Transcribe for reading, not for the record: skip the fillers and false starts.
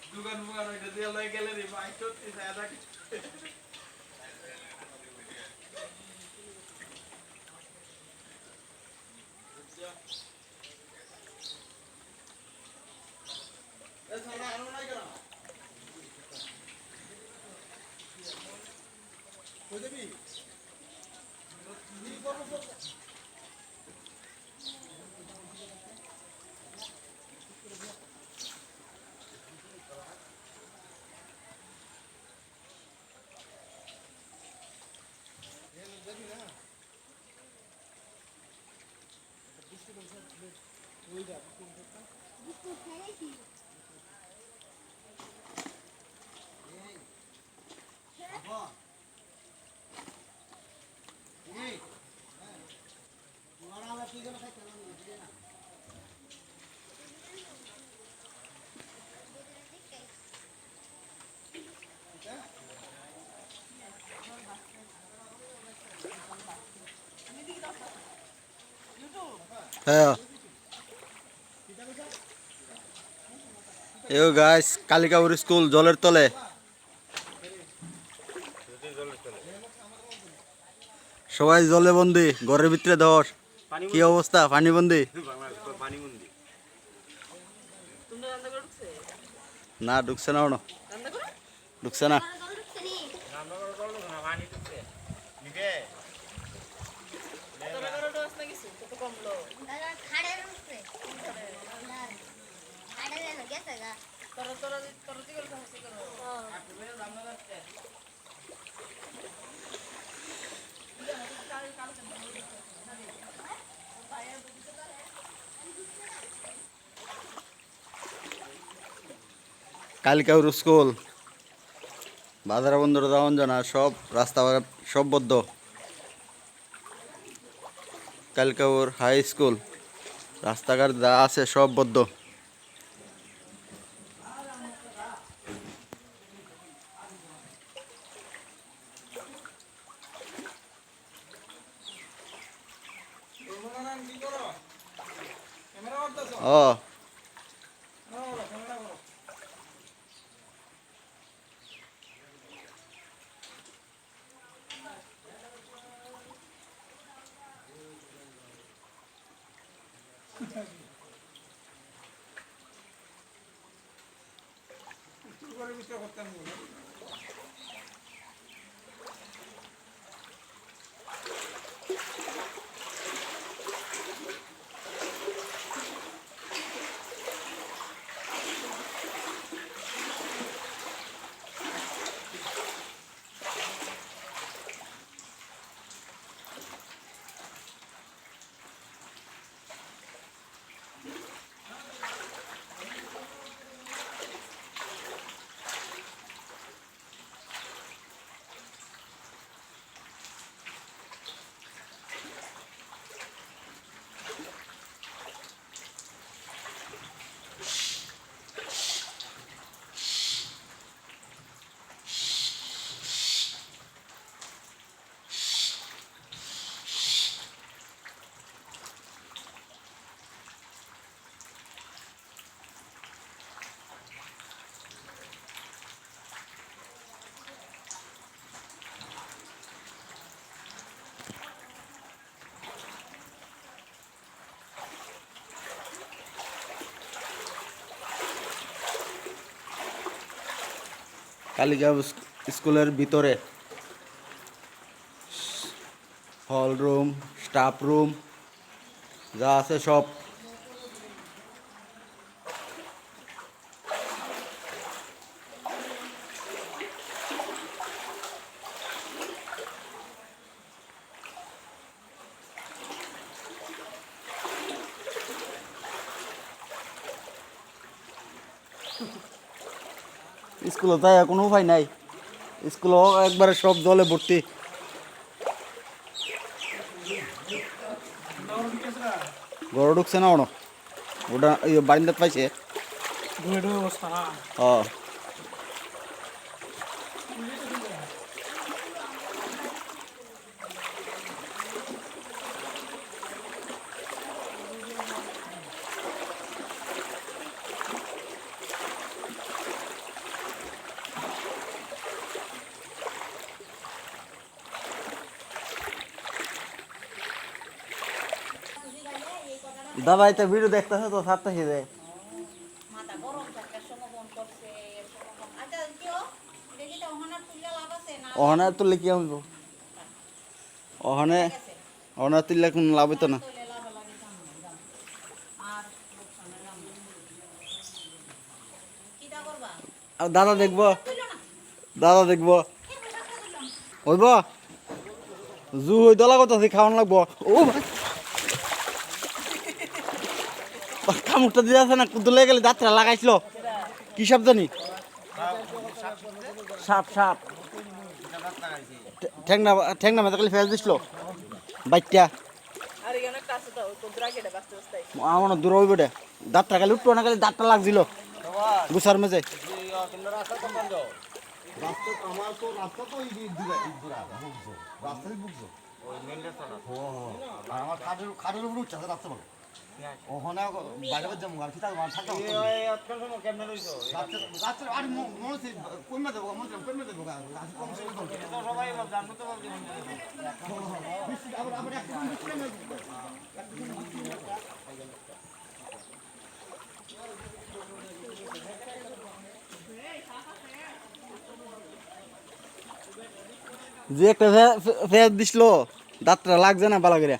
Bukan bukan udah dia lagi galeri Pak ikut saya ada হ্যাঁ এও guys Kalikapur school জলের তলে সবাই জলে বন্দি ঘরের ভিতরে ধর কি অবস্থা পানি বন্দি না ঢুকছে না ঢুকছে না কালিকাপুর স্কুল বাজার বন্দর যাওয়ান জানা সব রাস্তা সব বদ্ধ কালিকাপুর হাই স্কুল রাস্তাঘাট যা আছে সব বদ্ধ ও কালিকাপুর স্কুলের ভিতরে হল রুম স্টাফ রুম যা আছে সব স্কুলে তাই কোনো উপায় নাই, স্কুলে একবারে সব জলে ভর্তি। ঘরে ঢুকছে না ওনো, ওটা বারিন্দাত পাইছে। ও দাদা এটা ভিডিও দেখতেছে তো ছাড়তেছি যে মাথা গরম থাকার সময় ফোন করছে সময় আচ্ছা কিও দেখি তো ওখানে তুললে লাভ আছে না ওখানে তুললে কি হইব? ওখানে ওখানে তুললে কোনো লাভ হইতো না। তুললে লাভ লাগে আর লোকসানের লাভ কিটা করবা আর দাদা দেখবো, তুইলো না দাদা দেখবো হইব। জু হই দলা কথা খাওয়ান লাগবো। ও ভাই কামুকটা দিয়ে আছে না, কুদলে গেলে দাঁতটা লাগাইছিল কি সাপ জানি, সাপ সাপ ঠেংনা ঠেংনা মেতে খালি ফেস দিছিল বাইকটা আমার দূর হইব দে, দাঁতটা খালি উঠবো না, খালি দাঁতটা লাগছিল গুছার মেঝে। ওখানে বাইরে যাবো আর কি থাকবো থাকতে আরে মনে হচ্ছে কমে দেবো মনে হচ্ছে কমে দেবো সবাই জানবো তো যে একটা ফেস দিছিল দাঁতটা লাগছে না বালা করে।